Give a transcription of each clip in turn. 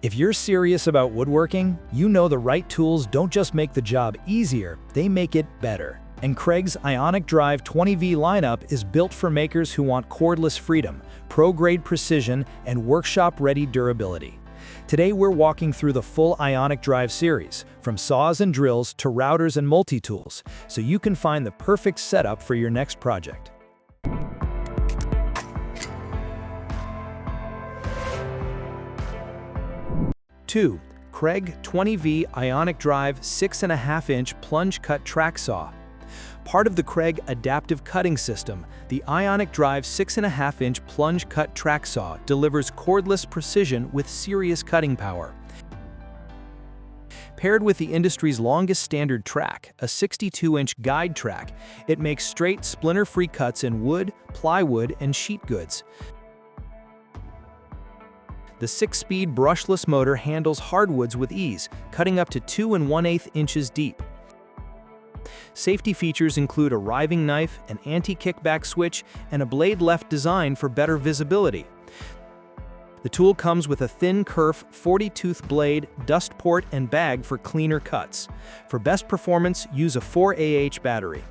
If you're serious about woodworking, you know the right tools don't just make the job easier, they make it better. And Kreg's Ionic Drive 20V lineup is built for makers who want cordless freedom, pro-grade precision, and workshop-ready durability. Today we're walking through the full Ionic Drive series, from saws and drills to routers and multi-tools, so you can find the perfect setup for your next project. Two, Kreg 20V Ionic Drive 6.5-inch Plunge-Cut Track Saw. Part of the Kreg adaptive cutting system, the Ionic Drive 6.5-inch Plunge-Cut Track Saw delivers cordless precision with serious cutting power. Paired with the industry's longest standard track, a 62-inch guide track, it makes straight, splinter-free cuts in wood, plywood, and sheet goods. The 6-speed brushless motor handles hardwoods with ease, cutting up to 2 1/8 inches deep. Safety features include a riving knife, an anti-kickback switch, and a blade left design for better visibility. The tool comes with a thin kerf 40-tooth blade, dust port, and bag for cleaner cuts. For best performance, use a 4Ah battery.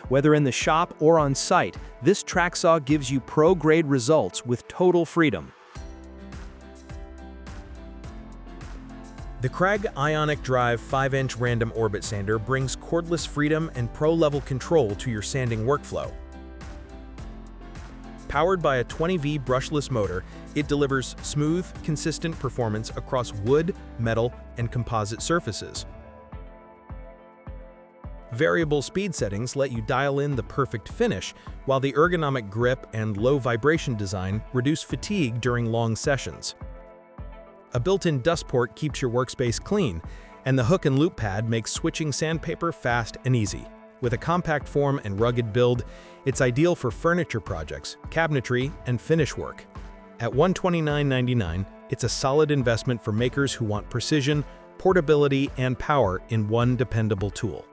Whether in the shop or on site, this track saw gives you pro-grade results with total freedom. The Kreg Ionic Drive 5-inch random orbit sander brings cordless freedom and pro-level control to your sanding workflow. Powered by a 20V brushless motor, it delivers smooth, consistent performance across wood, metal, and composite surfaces. Variable speed settings let you dial in the perfect finish, while the ergonomic grip and low vibration design reduce fatigue during long sessions. A built-in dust port keeps your workspace clean, and the hook and loop pad makes switching sandpaper fast and easy. With a compact form and rugged build, it's ideal for furniture projects, cabinetry, and finish work. At $129.99, it's a solid investment for makers who want precision, portability, and power in one dependable tool.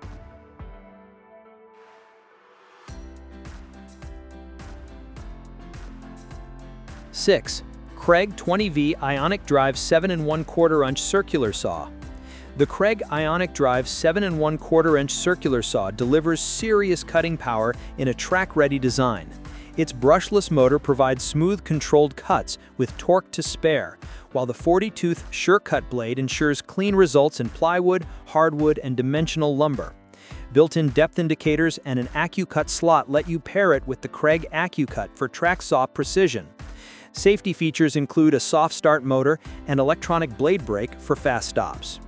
Six, Kreg 20V Ionic Drive 7 1/4-inch circular saw. The Kreg Ionic Drive 7 1/4-inch circular saw delivers serious cutting power in a track-ready design. Its brushless motor provides smooth, controlled cuts with torque to spare, while the 40-tooth SureCut blade ensures clean results in plywood, hardwood, and dimensional lumber. Built-in depth indicators and an AccuCut slot let you pair it with the Kreg AccuCut for track saw precision. Safety features include a soft start motor and electronic blade brake for fast stops.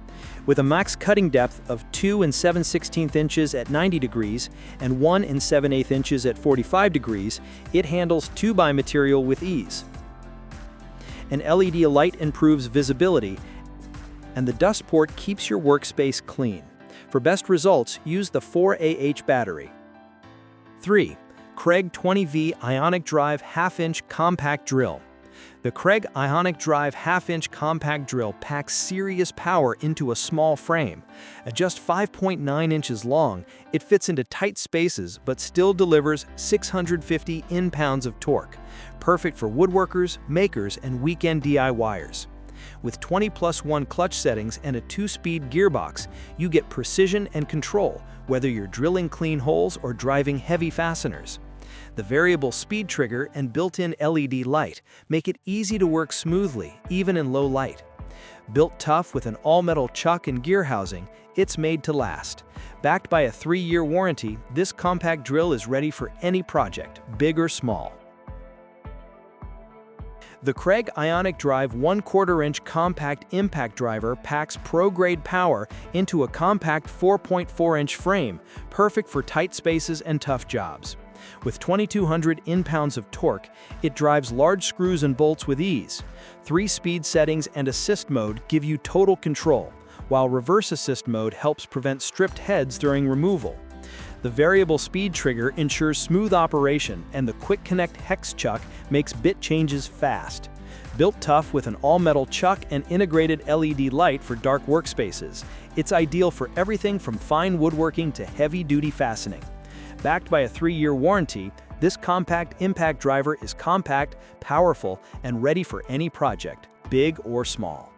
With a max cutting depth of 2 7/16 inches at 90 degrees and 1 7/8 inches at 45 degrees, it handles 2x material with ease. An LED light improves visibility, and the dust port keeps your workspace clean. For best results, use the 4Ah battery. 3. Kreg 20V Ionic Drive 1/2-inch Compact Drill. The Kreg Ionic Drive 1/2-inch compact drill packs serious power into a small frame. At just 5.9 inches long, it fits into tight spaces but still delivers 650 in-pounds of torque, perfect for woodworkers, makers, and weekend DIYers. With 20+1 clutch settings and a 2-speed gearbox, you get precision and control, whether you're drilling clean holes or driving heavy fasteners. The variable speed trigger and built-in LED light make it easy to work smoothly, even in low light. Built tough with an all-metal chuck and gear housing, it's made to last. Backed by a 3-year warranty, this compact drill is ready for any project, big or small. The Kreg Ionic Drive 1/4-inch compact impact driver packs pro-grade power into a compact 4.4-inch frame, perfect for tight spaces and tough jobs. With 2,200 in-pounds of torque, it drives large screws and bolts with ease. 3 speed settings and assist mode give you total control, while reverse assist mode helps prevent stripped heads during removal. The variable speed trigger ensures smooth operation, and the Quick Connect hex chuck makes bit changes fast. Built tough with an all-metal chuck and integrated LED light for dark workspaces, it's ideal for everything from fine woodworking to heavy-duty fastening. Backed by a 3-year warranty, this compact impact driver is compact, powerful, and ready for any project, big or small.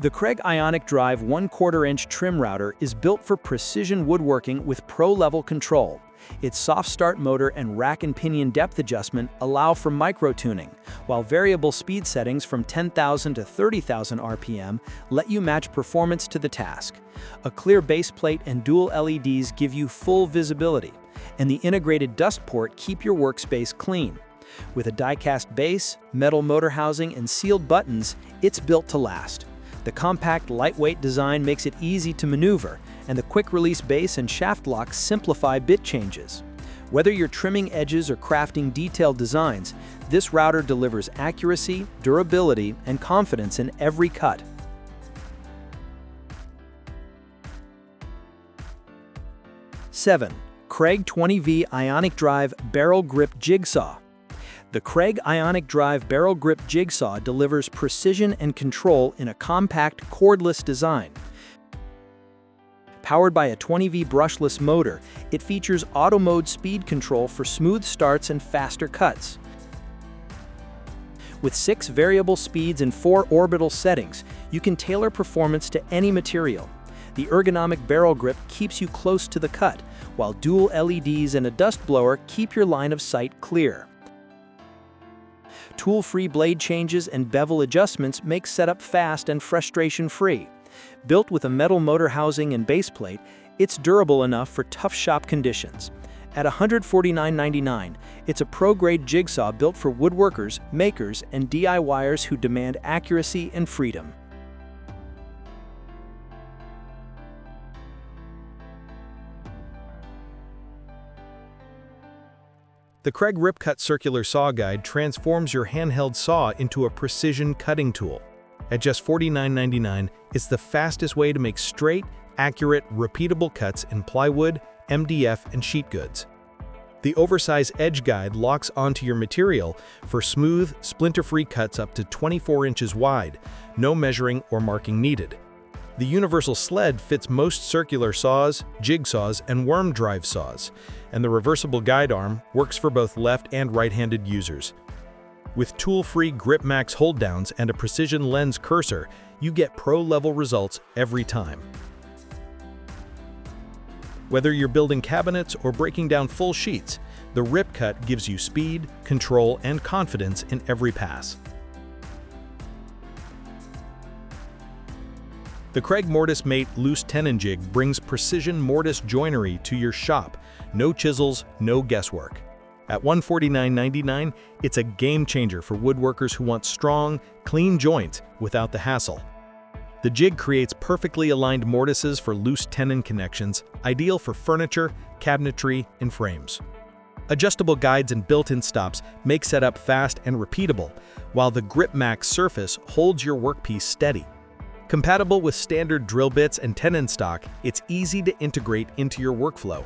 The Kreg Ionic Drive 1/4-inch trim router is built for precision woodworking with pro-level control. Its soft start motor and rack and pinion depth adjustment allow for micro-tuning, while variable speed settings from 10,000 to 30,000 RPM let you match performance to the task. A clear base plate and dual LEDs give you full visibility, and the integrated dust port keep your workspace clean. With a die-cast base, metal motor housing, and sealed buttons, it's built to last. The compact, lightweight design makes it easy to maneuver, and the quick-release base and shaft locks simplify bit changes. Whether you're trimming edges or crafting detailed designs, this router delivers accuracy, durability, and confidence in every cut. Seven, Kreg 20V Ionic Drive Barrel Grip Jigsaw. The Kreg Ionic Drive Barrel Grip Jigsaw delivers precision and control in a compact, cordless design. Powered by a 20V brushless motor, it features auto mode speed control for smooth starts and faster cuts. With 6 variable speeds and 4 orbital settings, you can tailor performance to any material. The ergonomic barrel grip keeps you close to the cut, while dual LEDs and a dust blower keep your line of sight clear. Tool-free blade changes and bevel adjustments make setup fast and frustration-free. Built with a metal motor housing and base plate, it's durable enough for tough shop conditions. At $149.99, it's a pro-grade jigsaw built for woodworkers, makers, and DIYers who demand accuracy and freedom. The Kreg Rip-Cut Circular Saw Guide transforms your handheld saw into a precision cutting tool. At just $49.99, it's the fastest way to make straight, accurate, repeatable cuts in plywood, MDF, and sheet goods. The oversized edge guide locks onto your material for smooth, splinter-free cuts up to 24 inches wide, no measuring or marking needed. The universal sled fits most circular saws, jigsaws, and worm drive saws, and the reversible guide arm works for both left and right-handed users. With tool-free Grip Max hold-downs and a precision lens cursor, you get pro-level results every time. Whether you're building cabinets or breaking down full sheets, the Rip-Cut gives you speed, control, and confidence in every pass. The Kreg MortiseMate Loose Tenon Jig brings precision mortise joinery to your shop. No chisels, no guesswork. At $149.99, it's a game changer for woodworkers who want strong, clean joints without the hassle. The jig creates perfectly aligned mortises for loose tenon connections, ideal for furniture, cabinetry, and frames. Adjustable guides and built-in stops make setup fast and repeatable, while the Grip Max surface holds your workpiece steady. Compatible with standard drill bits and tenon stock, it's easy to integrate into your workflow.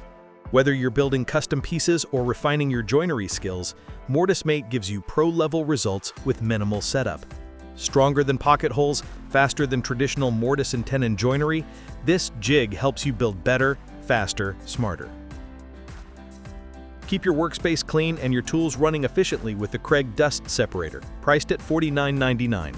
Whether you're building custom pieces or refining your joinery skills, MortiseMate gives you pro-level results with minimal setup. Stronger than pocket holes, faster than traditional mortise and tenon joinery, this jig helps you build better, faster, smarter. Keep your workspace clean and your tools running efficiently with the Kreg Dust Separator, priced at $49.99.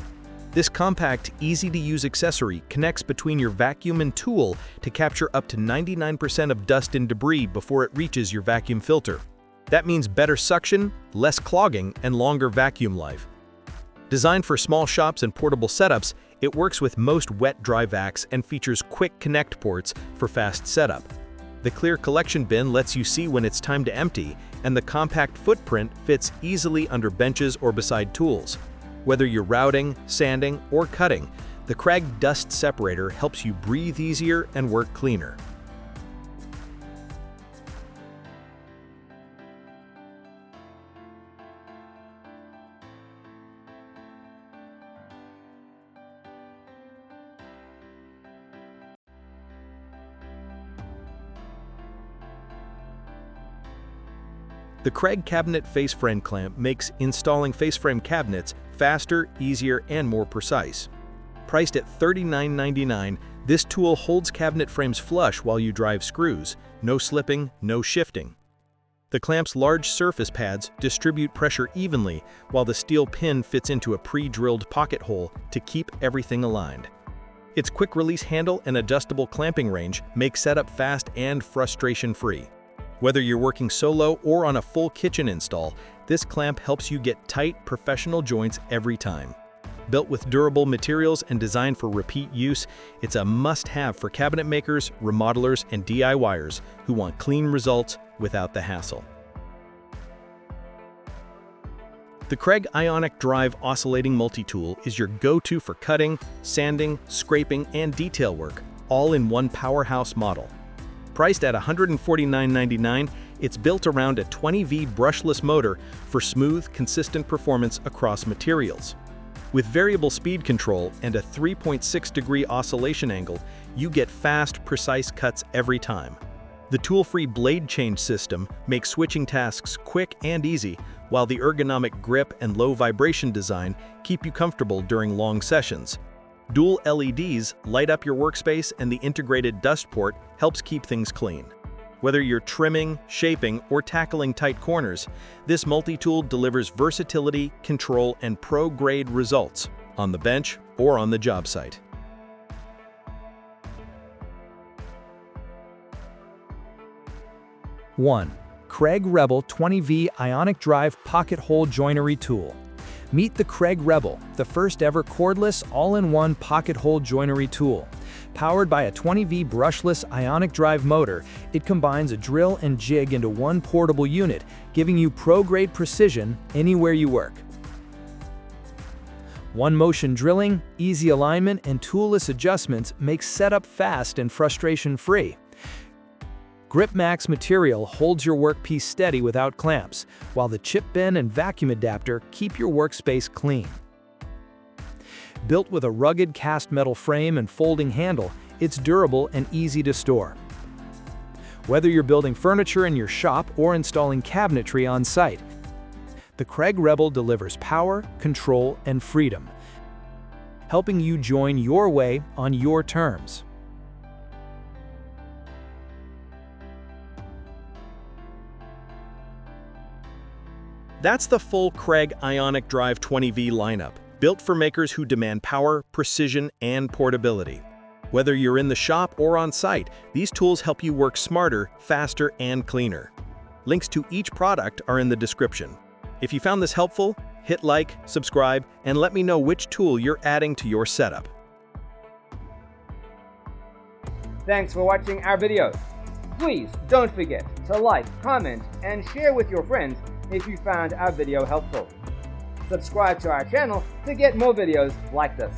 This compact, easy-to-use accessory connects between your vacuum and tool to capture up to 99% of dust and debris before it reaches your vacuum filter. That means better suction, less clogging, and longer vacuum life. Designed for small shops and portable setups, it works with most wet-dry vacs and features quick connect ports for fast setup. The clear collection bin lets you see when it's time to empty, and the compact footprint fits easily under benches or beside tools. Whether you're routing, sanding, or cutting, the Kreg Dust Separator helps you breathe easier and work cleaner. The Kreg Cabinet Face Frame Clamp makes installing face frame cabinets faster, easier, and more precise. Priced at $39.99, this tool holds cabinet frames flush while you drive screws. No slipping, no shifting. The clamp's large surface pads distribute pressure evenly, while the steel pin fits into a pre-drilled pocket hole to keep everything aligned. Its quick-release handle and adjustable clamping range make setup fast and frustration-free. Whether you're working solo or on a full kitchen install, this clamp helps you get tight, professional joints every time. Built with durable materials and designed for repeat use, it's a must-have for cabinet makers, remodelers, and DIYers who want clean results without the hassle. The Kreg Ionic Drive Oscillating Multi-Tool is your go-to for cutting, sanding, scraping, and detail work, all in one powerhouse model. Priced at $149.99, it's built around a 20V brushless motor for smooth, consistent performance across materials. With variable speed control and a 3.6-degree oscillation angle, you get fast, precise cuts every time. The tool-free blade change system makes switching tasks quick and easy, while the ergonomic grip and low vibration design keep you comfortable during long sessions. Dual LEDs light up your workspace, and the integrated dust port helps keep things clean. Whether you're trimming, shaping, or tackling tight corners, this multi-tool delivers versatility, control, and pro-grade results on the bench or on the job site. One, Kreg Rebel 20V Ionic Drive Pocket Hole Joinery Tool. Meet the Kreg Rebel, the first ever cordless, all-in-one pocket hole joinery tool. Powered by a 20V brushless Ionic Drive motor, it combines a drill and jig into one portable unit, giving you pro-grade precision anywhere you work. One-motion drilling, easy alignment, and toolless adjustments make setup fast and frustration-free. GripMax material holds your workpiece steady without clamps, while the chip bin and vacuum adapter keep your workspace clean. Built with a rugged cast metal frame and folding handle, it's durable and easy to store. Whether you're building furniture in your shop or installing cabinetry on site, the Kreg Rebel delivers power, control, and freedom, helping you join your way on your terms. That's the full Kreg Ionic Drive 20V lineup, built for makers who demand power, precision, and portability. Whether you're in the shop or on site, these tools help you work smarter, faster, and cleaner. Links to each product are in the description. If you found this helpful, hit like, subscribe, and let me know which tool you're adding to your setup. Thanks for watching our videos. Please don't forget to like, comment, and share with your friends if you found our video helpful. Subscribe to our channel to get more videos like this.